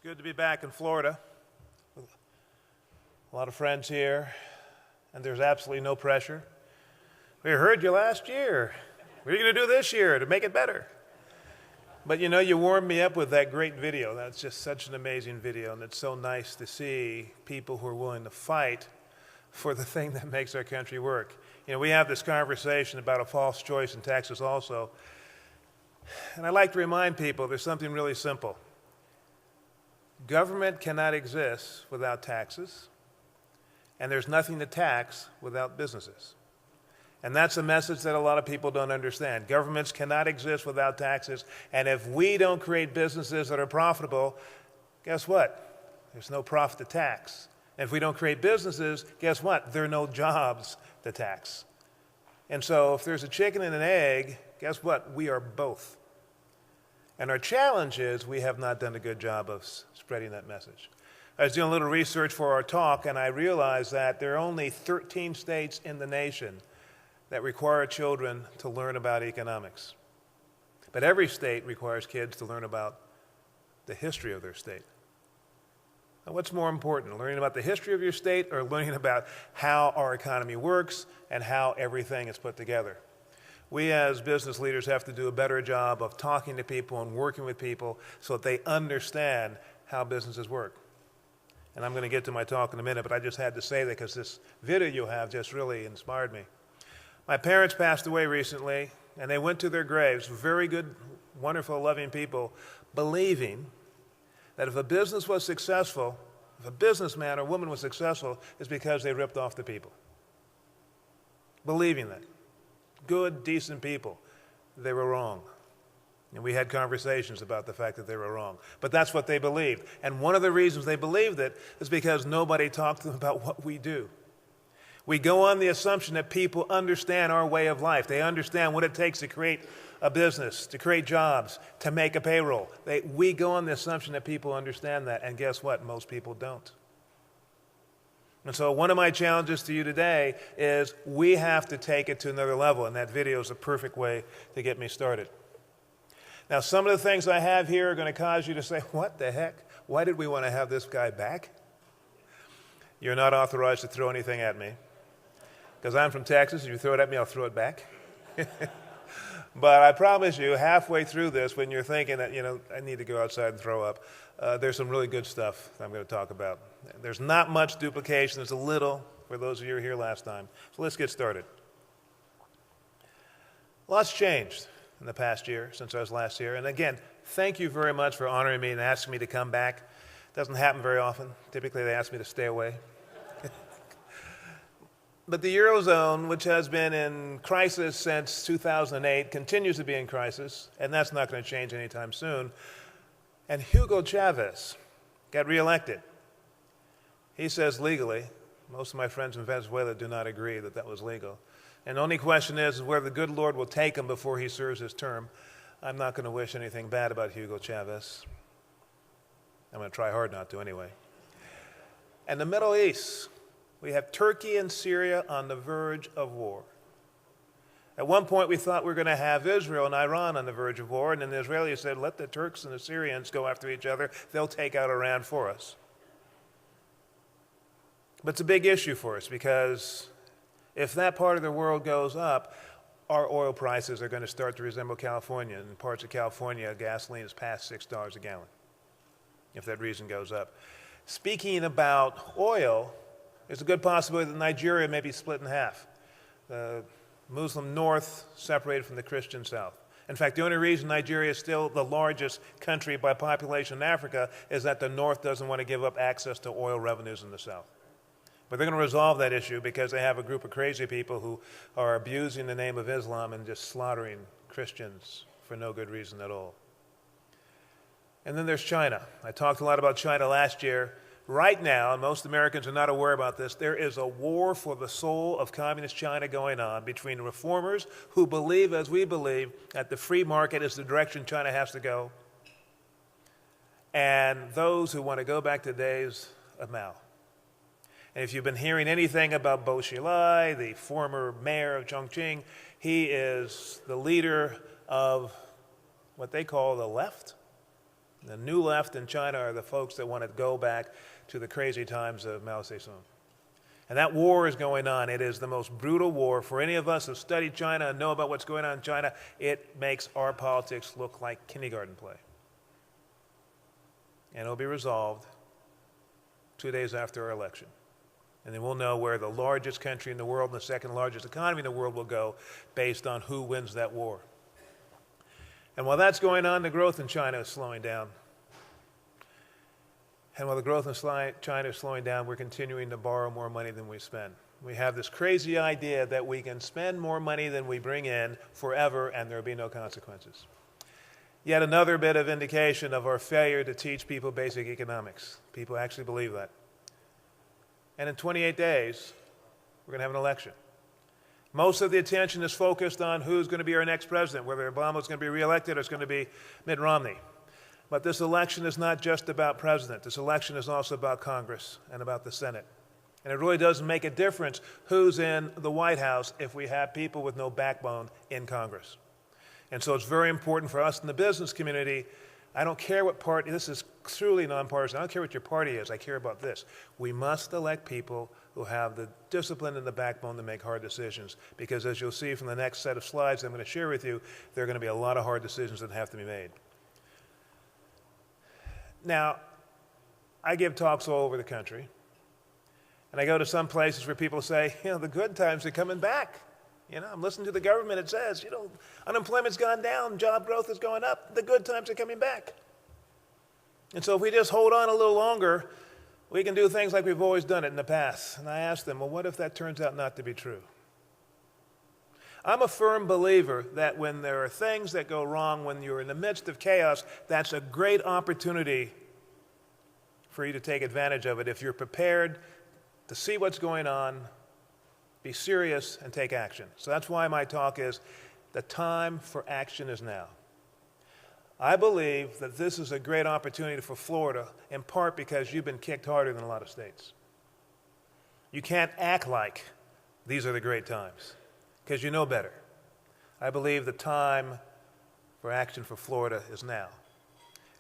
good to be back in Florida. A lot of friends here, and there's absolutely no pressure. We heard you last year. What are you going to do this year to make it better? But you know, you warmed me up with that great video. That's just such an amazing video, and it's so nice to see people who are willing to fight for the thing that makes our country work. You know, we have this conversation about a false choice in Texas also, and I like to remind people there's something really simple. Government cannot exist without taxes, and there's nothing to tax without businesses. And that's a message that a lot of people don't understand. Governments cannot exist without taxes, and if we don't create businesses that are profitable, guess what? There's no profit to tax. And if we don't create businesses, guess what? There are no jobs to tax. And so if there's a chicken and an egg, guess what? We are both. And our challenge is we have not done a good job of spreading that message. I was doing a little research for our talk, and I realized that there are only 13 states in the nation that require children to learn about economics. But every state requires kids to learn about the history of their state. Now, what's more important, learning about the history of your state or learning about how our economy works and how everything is put together? We as business leaders have to do a better job of talking to people and working with people so that they understand how businesses work. And I'm going to get to my talk in a minute, but I just had to say that because this video you have just really inspired me. My parents passed away recently, and they went to their graves, very good, wonderful, loving people, believing that if a business was successful, if a businessman or woman was successful, it's because they ripped off the people. Believing that. Good, decent people. They were wrong. And we had conversations about the fact that they were wrong. But that's what they believed. And one of the reasons they believed it is because nobody talked to them about what we do. We go on the assumption that people understand our way of life. They understand what it takes to create a business, to create jobs, to make a payroll. We go on the assumption that people understand that. And guess what? Most people don't. And so one of my challenges to you today is we have to take it to another level, and that video is a perfect way to get me started. Now, some of the things I have here are going to cause you to say, what the heck? Why did we want to have this guy back? You're not authorized to throw anything at me. Because I'm from Texas, if you throw it at me, I'll throw it back. But I promise you, halfway through this, when you're thinking that, I need to go outside and throw up, there's some really good stuff I'm going to talk about. There's not much duplication. There's a little for those of you who were here last time. So let's get started. Lots changed in the past year since I was last here. And again, thank you very much for honoring me and asking me to come back. It doesn't happen very often. Typically, they ask me to stay away. But the Eurozone, which has been in crisis since 2008, continues to be in crisis, and that's not going to change anytime soon. And Hugo Chavez got reelected. He says legally. Most of my friends in Venezuela do not agree that that was legal. And the only question is whether the good Lord will take him before he serves his term. I'm not going to wish anything bad about Hugo Chavez. I'm going to try hard not to anyway. And the Middle East. We have Turkey and Syria on the verge of war. At one point, we thought we were going to have Israel and Iran on the verge of war, and then the Israelis said, let the Turks and the Syrians go after each other. They'll take out Iran for us. But it's a big issue for us because if that part of the world goes up, our oil prices are going to start to resemble California. In parts of California, gasoline is past $6 a gallon if that reason goes up. Speaking about oil, there's a good possibility that Nigeria may be split in half. The Muslim north separated from the Christian south. In fact, the only reason Nigeria is still the largest country by population in Africa is that the north doesn't want to give up access to oil revenues in the south. But they're going to resolve that issue because they have a group of crazy people who are abusing the name of Islam and just slaughtering Christians for no good reason at all. And then there's China. I talked a lot about China last year. Right now, and most Americans are not aware about this, there is a war for the soul of communist China going on between reformers who believe, as we believe, that the free market is the direction China has to go, and those who want to go back to the days of Mao. And if you've been hearing anything about Bo Xilai, the former mayor of Chongqing, he is the leader of what they call the left. The new left in China are the folks that want to go back to the crazy times of Mao Zedong. And that war is going on. It is the most brutal war. For any of us who study China and know about what's going on in China, it makes our politics look like kindergarten play. And it'll be resolved 2 days after our election. And then we'll know where the largest country in the world and the second largest economy in the world will go based on who wins that war. And while that's going on, the growth in China is slowing down. And while the growth in China is slowing down, we're continuing to borrow more money than we spend. We have this crazy idea that we can spend more money than we bring in forever and there will be no consequences. Yet another bit of indication of our failure to teach people basic economics. People actually believe that. And in 28 days, we're going to have an election. Most of the attention is focused on who's going to be our next president, whether Obama's going to be reelected or it's going to be Mitt Romney. But this election is not just about president. This election is also about Congress and about the Senate. And it really doesn't make a difference who's in the White House if we have people with no backbone in Congress. And so it's very important for us in the business community. I don't care what party, this is truly nonpartisan. I don't care what your party is. I care about this. We must elect people who have the discipline and the backbone to make hard decisions. Because as you'll see from the next set of slides I'm going to share with you, there are going to be a lot of hard decisions that have to be made. Now, I give talks all over the country. And I go to some places where people say, the good times are coming back. I'm listening to the government. It says, unemployment's gone down, job growth is going up, the good times are coming back. And so if we just hold on a little longer, we can do things like we've always done it in the past. And I ask them, well, what if that turns out not to be true? I'm a firm believer that when there are things that go wrong, when you're in the midst of chaos, that's a great opportunity for you to take advantage of it if you're prepared to see what's going on, be serious, and take action. So that's why my talk is, the time for action is now. I believe that this is a great opportunity for Florida, in part because you've been kicked harder than a lot of states. You can't act like these are the great times, because you know better. I believe the time for action for Florida is now.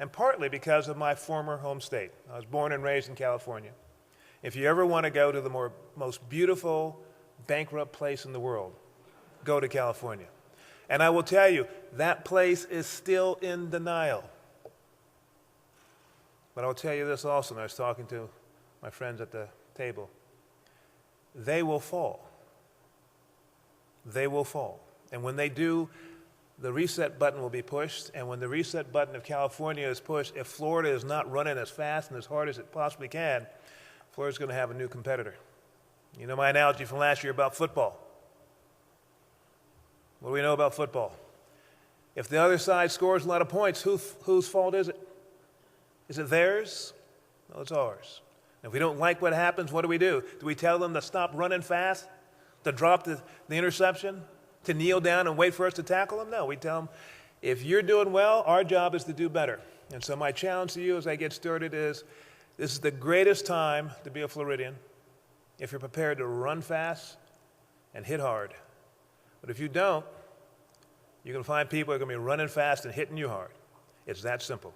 And partly because of my former home state. I was born and raised in California. If you ever want to go to the most beautiful, bankrupt place in the world, go to California. And I will tell you, that place is still in denial. But I'll tell you this also, and I was talking to my friends at the table. They will fall. They will fall. And when they do, the reset button will be pushed. And when the reset button of California is pushed, if Florida is not running as fast and as hard as it possibly can, Florida's going to have a new competitor. You know my analogy from last year about football. What do we know about football? If the other side scores a lot of points, whose fault is it? Is it theirs? No, it's ours. And if we don't like what happens, what do? Do we tell them to stop running fast? To drop the interception? To kneel down and wait for us to tackle them? No, we tell them, if you're doing well, our job is to do better. And so my challenge to you as I get started is, this is the greatest time to be a Floridian if you're prepared to run fast and hit hard. But if you don't, you're going to find people who are going to be running fast and hitting you hard. It's that simple.